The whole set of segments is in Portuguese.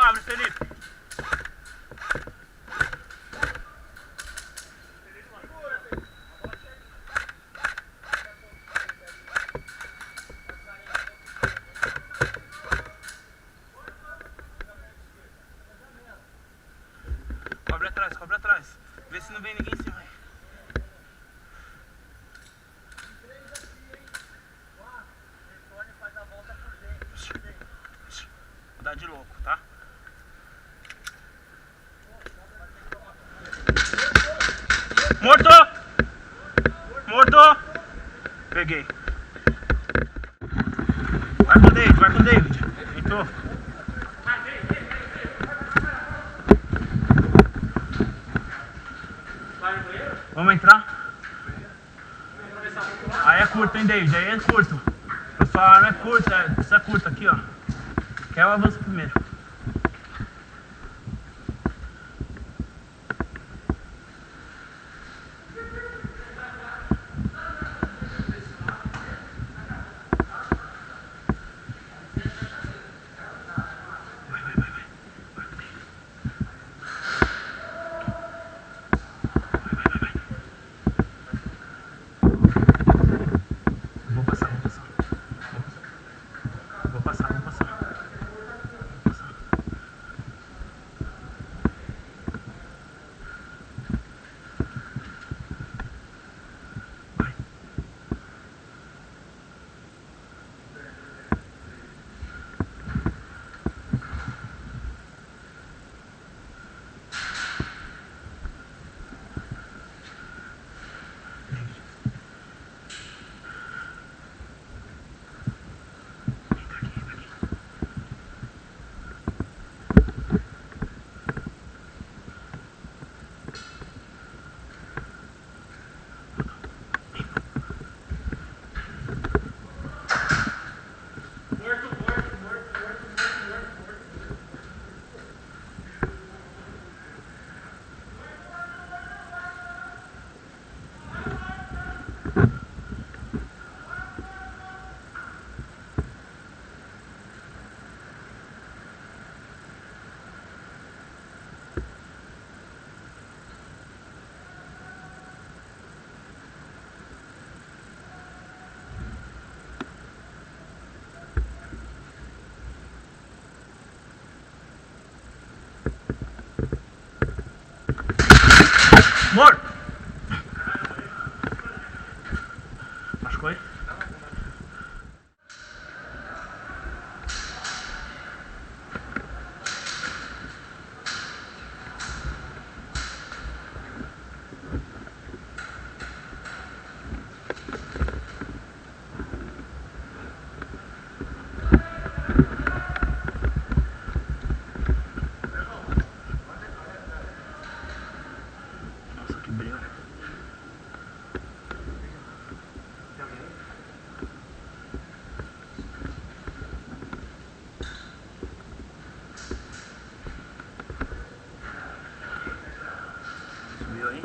Abre, Felipe. Cobre atrás. Vê se não vem ninguém em cima aí. Vou dar de louco, tá? Morto! Morto! Peguei. Vai com o David. Entrou. Vamos entrar? Aí é curto, hein, David? Aí é curto. Eu falo, não é curto, isso é curto aqui, ó. Quer o avanço primeiro. Morto! Machucou aí? Nossa, que brilho. Subiu aí?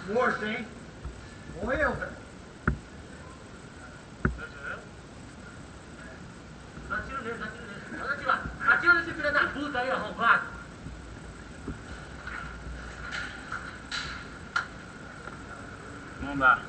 Morto, hein? Morreu, velho. Dá tiro nele, dá tiro nele. Pode atirar. Atira nesse filho da puta aí, arrombado. Não dá.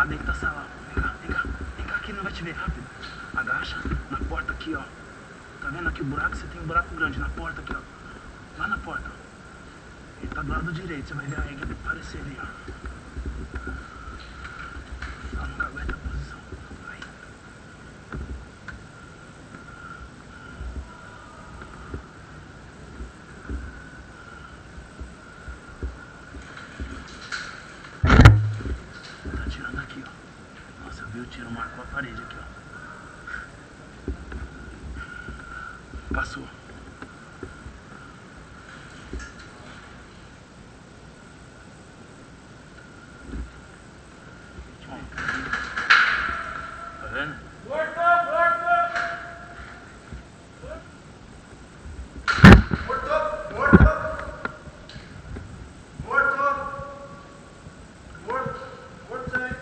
dentro da sala. Vem cá, vem cá. Vem cá que ele não vai te ver. Rápido. Agacha na porta aqui, ó. Tá vendo aqui o buraco? Você tem um buraco grande na porta aqui, ó. Lá na porta. Ele tá do lado direito. Você vai ver a águia aparecer ali, ó. Ela nunca aguenta a posição. Vai. Tá tirando aqui, ó. Nossa, eu vi o tiro, marcou a parede aqui, ó. Passou. Tá vendo? Morto, morto! Morto, morto! Morto! Morto, morto aí!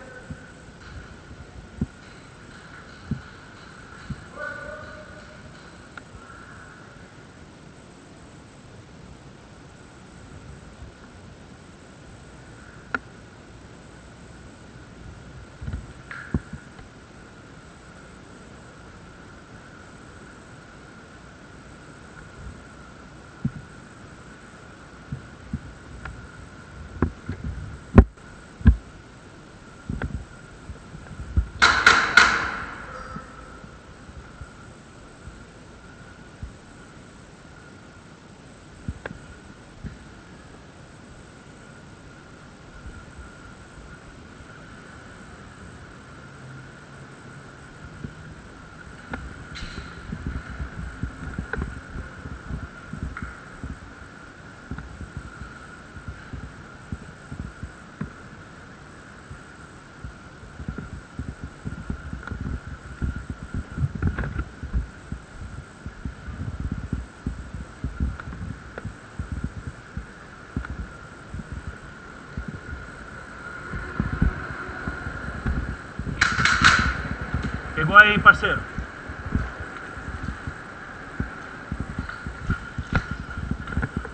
Pegou aí, parceiro.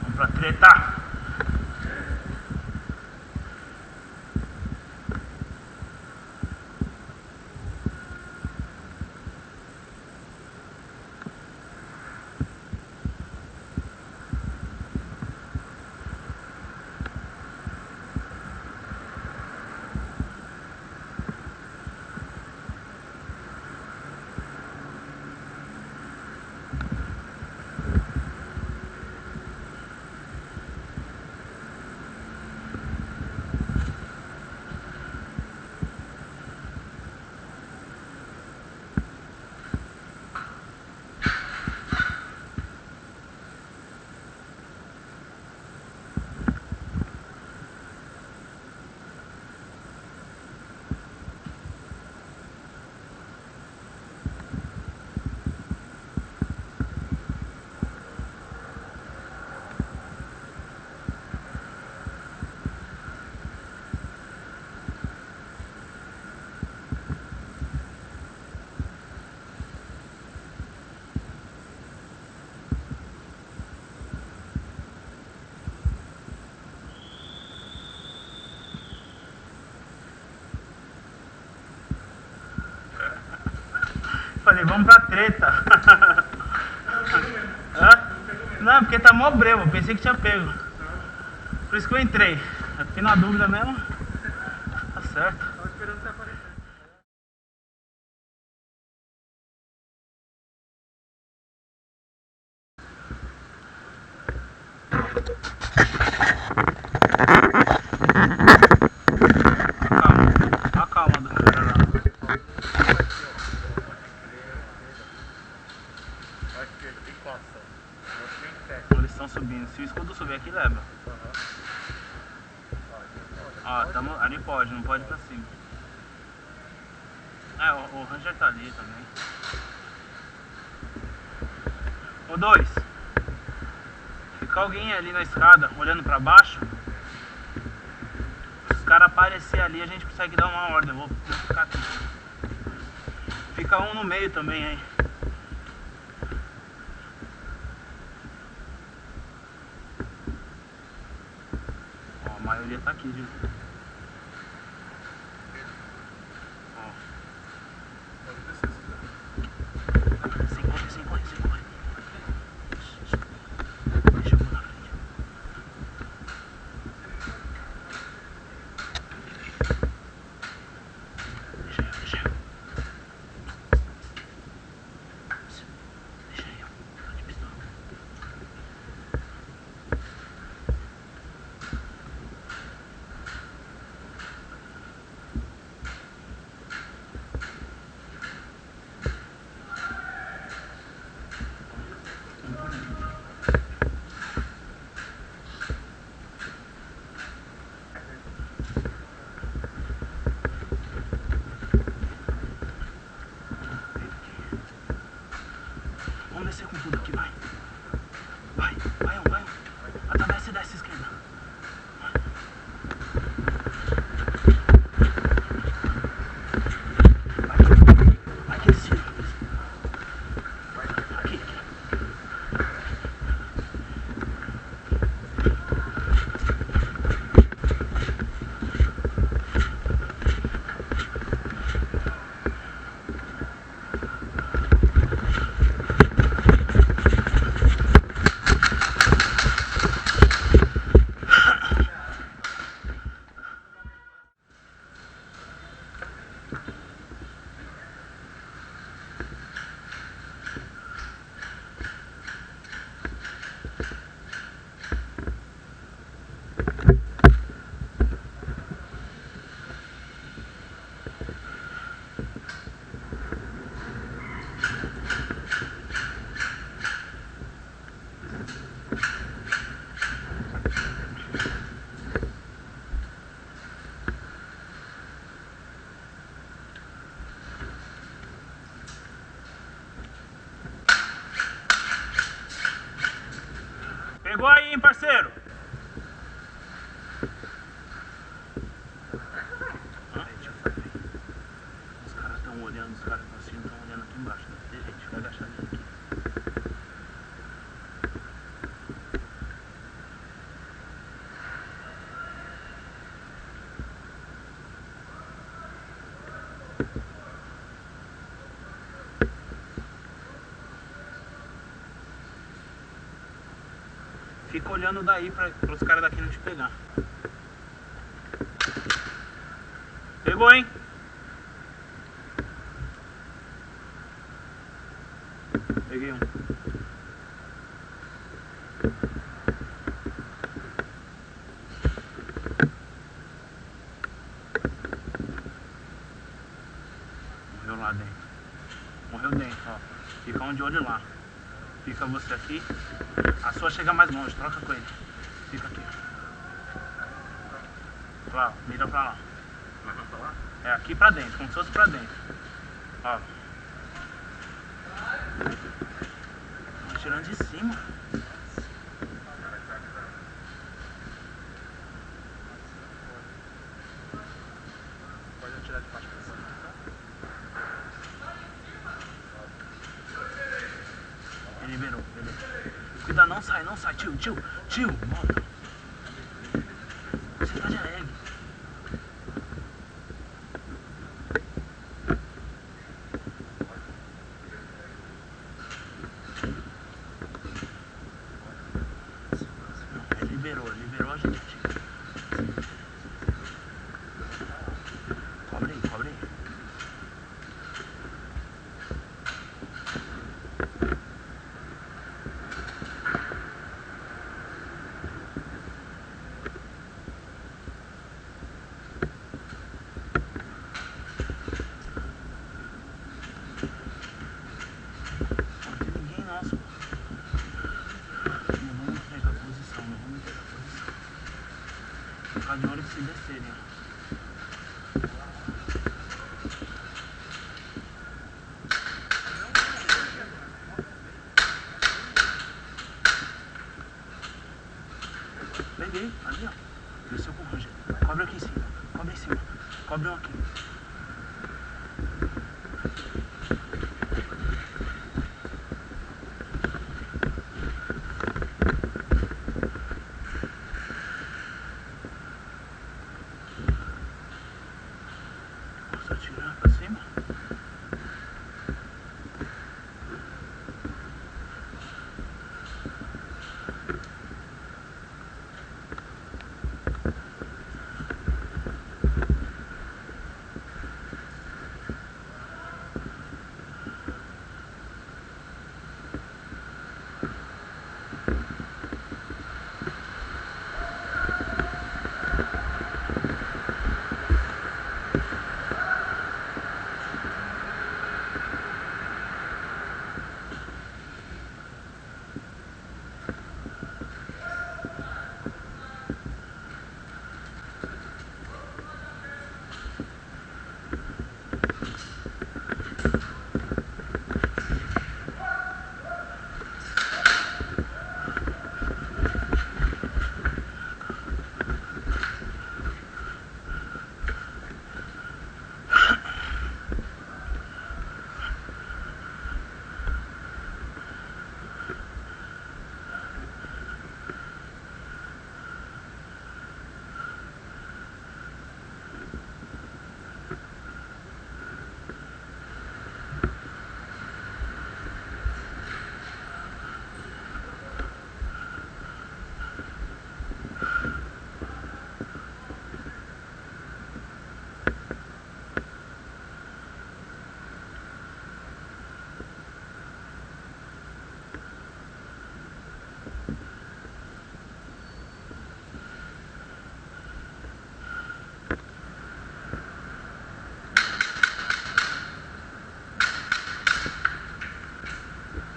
Vamos pra treta. Falei, vamos pra treta. Hã? Não, porque tá mó breu, eu pensei que tinha pego. Por isso que eu entrei. Eu fiquei na dúvida mesmo. Tá certo. Tava esperando você aparecer. Calma, calma do cara lá. Eles estão subindo. Se o escudo subir aqui, leva. Ó, tamo, ali pode, não pode ir pra cima. É, o Ranger tá ali também. Ô, dois. Fica alguém ali na escada, olhando pra baixo. Se os caras aparecer ali, a gente consegue dar uma ordem. Eu vou ficar aqui. Fica um no meio também, hein. Ó, a maioria tá aqui, viu? Pegou aí, hein, parceiro? Os caras estão olhando, os caras estão olhando aqui embaixo. Deve ter gente, fica agachadinho aqui. Fica olhando daí para os caras daqui não te pegar. Pegou, hein? Peguei um. Morreu lá dentro. Morreu dentro, ó. Fica um de olho lá. Fica você aqui. A sua chega mais longe, troca com ele. Fica aqui. Lá, mira pra lá. É aqui pra dentro, como se fosse pra dentro. Ó. Tô tirando de cima. Pode atirar de baixo pra cima. Ele liberou, beleza. Cuidado, não sai, tio, volta. Você tá de lag. Não, ele liberou a gente. Cobre aí. Ficar de olho se descerem. Peguei, ali ó. Desceu com o Roger. Cobre aqui em cima. Cobre um aqui. Atirar pra cima.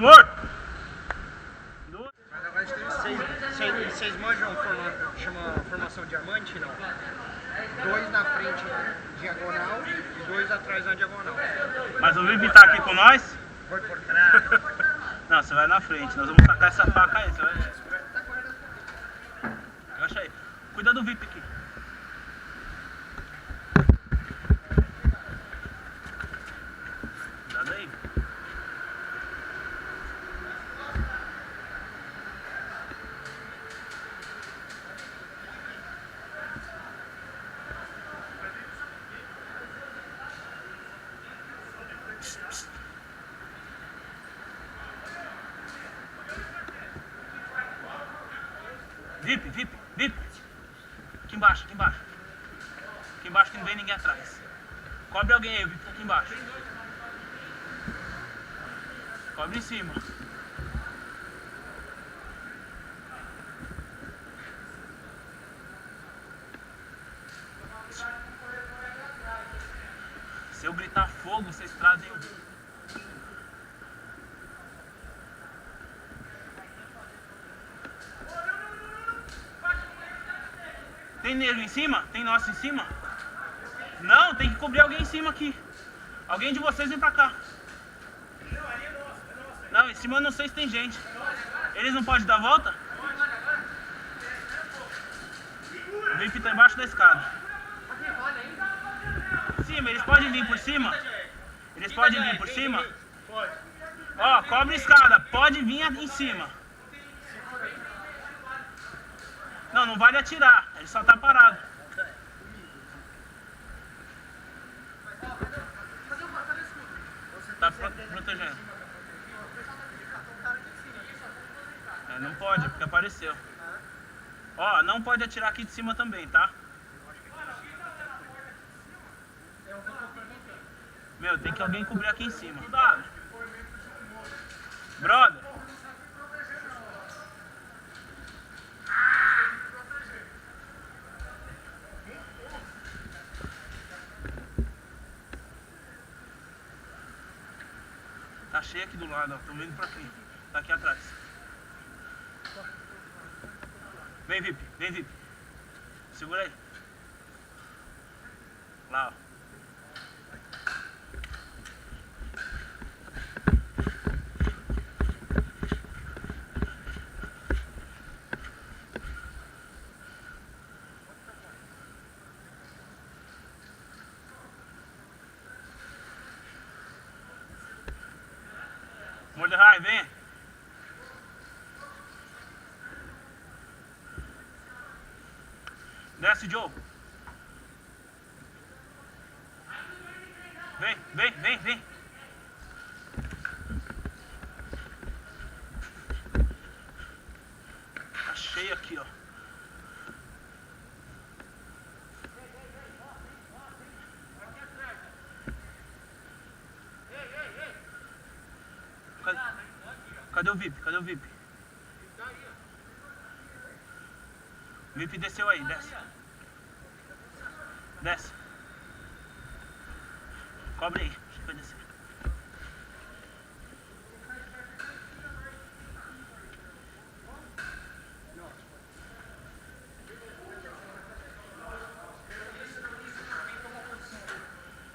Amor! Mas agora a gente tem vocês manjam chama formação diamante, não? 2 na frente diagonal e 2 atrás na diagonal. Mas o VIP tá aqui com nós? Foi por trás. Não, você vai na frente. Nós vamos tacar essa faca aí. Você vai ver. Agacha aí. Cuida do VIP aqui. Cuidado aí. VIP. Aqui embaixo. Aqui embaixo que não vem ninguém atrás. Cobre alguém aí, o VIP tá aqui embaixo. Cobre em cima. Se eu gritar fogo, vocês trazem o... Tem negro em cima? Tem nosso em cima? Não, tem que cobrir alguém em cima aqui. Alguém de vocês vem pra cá. Não, em cima eu não sei se tem gente. Eles não podem dar a volta? O VIP tá embaixo da escada. Cima, eles podem vir por cima? Eles podem vir por cima? Ó, cobre a escada. Pode vir em cima. Não vale atirar, ele só tá parado. Tá protegendo. Não pode, porque apareceu. Ó, não pode atirar aqui de cima também, tá? Meu, tem que alguém cobrir aqui em cima. Cuidado. Brother. Tá cheio aqui do lado, ó. Tô vindo pra aqui. Tá aqui atrás. Vem, VIP. Segura aí. Lá, ó. Mordecai, vem. Desce, Joe. Vem. Tá cheio aqui, ó. Cadê o VIP? O VIP desceu aí, desce. Cobre aí, acho que vai descer.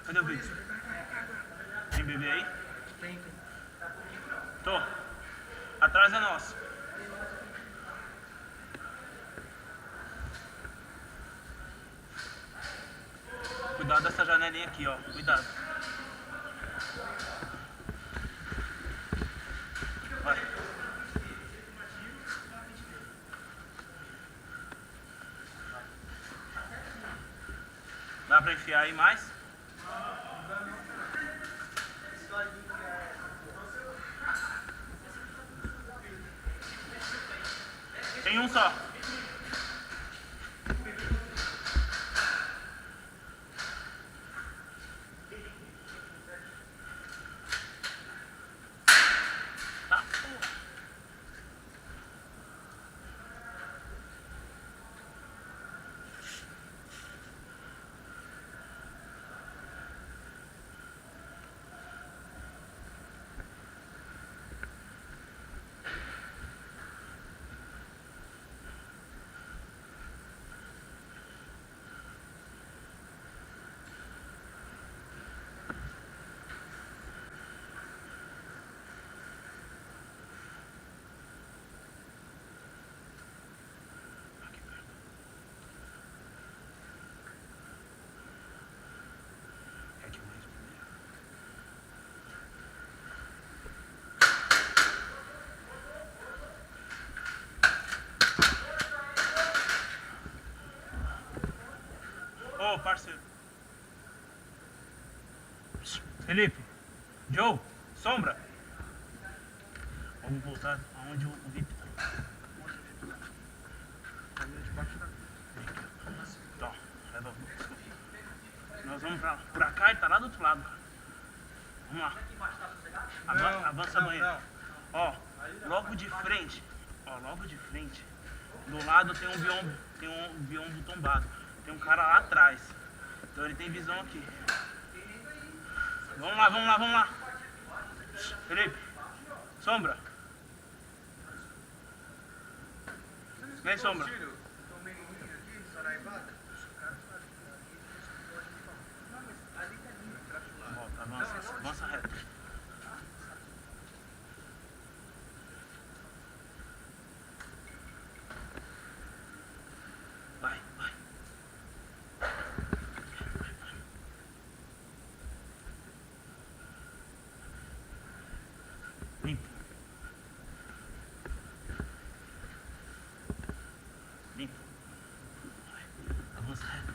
Cadê o VIP? Tem bebê aí? Tem. Tô. Atrás é nosso. Cuidado dessa janelinha aqui, ó. Cuidado. Vai. Dá pra enfiar aí mais? Tem um só. Tá, porra. Ô, parceiro. Felipe. Joe. Sombra. Vamos voltar aonde o VIP tá. Então, leva. Nós vamos pra cá e tá lá do outro lado. Vamos lá. Avança a banheira. Ó, logo de frente. Ó, logo de frente. Do lado tem um biombo tombado. Tem um cara lá atrás. Então ele tem visão aqui. Vamos lá, vamos lá, vamos lá. Felipe. Sombra. Vem, Sombra. Volta, avança, avança reto. Vai, vai. Limpo. Limpo. Vai. Avança reto.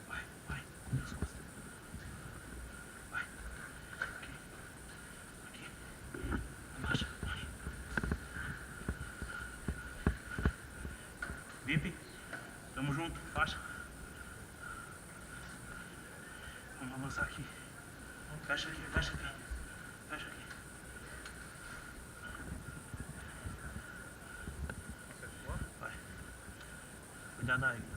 Vai, vai. Cobre as costas. Vai. Aqui. Aqui. Abaixa. Vai. VIP. Tamo junto. Faixa. Vamos avançar aqui. Fecha aqui, fecha aqui. Fecha aqui. Vai. Cuidado aí.